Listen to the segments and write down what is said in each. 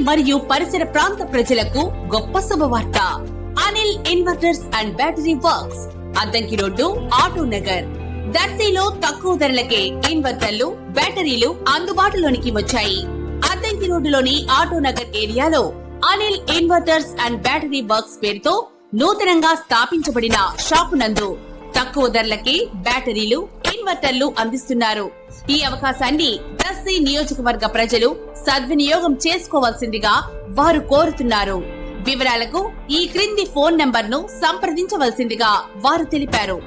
మరియు పరిసర ప్రాంత ప్రజలకు గొప్ప శుభవార్త. Anil inverters and battery works, Addanki road, auto Nagar, దర్శిలో తక్కువ ధరలకే ఇన్వర్టర్లు, బ్యాటరీలు అందుబాటులోనికి వచ్చాయి. అద్దంకి రోడ్డులోని ఆటో నగర్ ఏరియాలో Anil inverters and battery works పేరుతో నూతనంగా స్థాపించబడిన షాపు నందు తక్కువ ధరలకే బ్యాటరీలు, ఇన్వర్టర్లు అందిస్తున్నారు. ఈ అవకాశాన్ని దర్శి నియోజకవర్గ ప్రజలు సద్వినియోగం చేసుకోవాల్సిందిగా వారు కోరుతున్నారు. వివరాలకు ఈ క్రింది ఫోన్ నంబర్ ను సంప్రదించవలసిందిగా వారు తెలిపారు.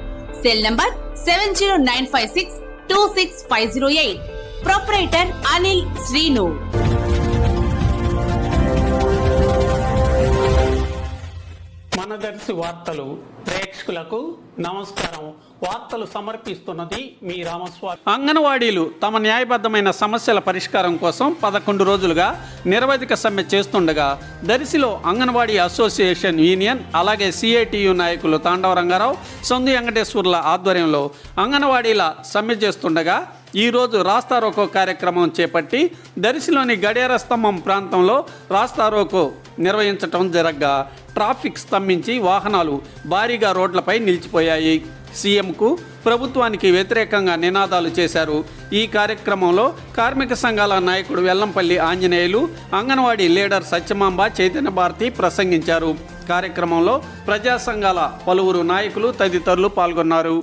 Cell number 7095626508. Proprietor Anil Srinu. మన దర్శి వార్తలు ప్రేక్షకులకు నమస్కారం. వార్తలు సమర్పిస్తున్నది మీ రామస్వామి. అంగన్వాడీలు తమ న్యాయబద్ధమైన సమస్యల పరిష్కారం కోసం 11 రోజులుగా నిరవధిక సమ్మె చేస్తుండగా దర్శిలో అంగన్వాడీ అసోసియేషన్ యూనియన్ అలాగే సిఐటియు నాయకులు తాండవ రంగారావు, సొందు వెంకటేశ్వర్ల ఆధ్వర్యంలో అంగన్వాడీల సమ్మె చేస్తుండగా ఈరోజు రాస్తారోకో కార్యక్రమం చేపట్టి దర్శిలోని గడియార స్తంభం ప్రాంతంలో రాస్తారోకో నిర్వహించటం జరగ్గా ట్రాఫిక్ స్తంభించి వాహనాలు భారీగా రోడ్లపై నిలిచిపోయాయి. సీఎంకు, ప్రభుత్వానికి వ్యతిరేకంగా నినాదాలు చేశారు. ఈ కార్యక్రమంలో కార్మిక సంఘాల నాయకుడు వెల్లంపల్లి ఆంజనేయులు, అంగన్వాడీ లీడర్ సత్యమాంబ, చైతన్య భారతి ప్రసంగించారు. కార్యక్రమంలో ప్రజా సంఘాల పలువురు నాయకులు తదితరులు పాల్గొన్నారు.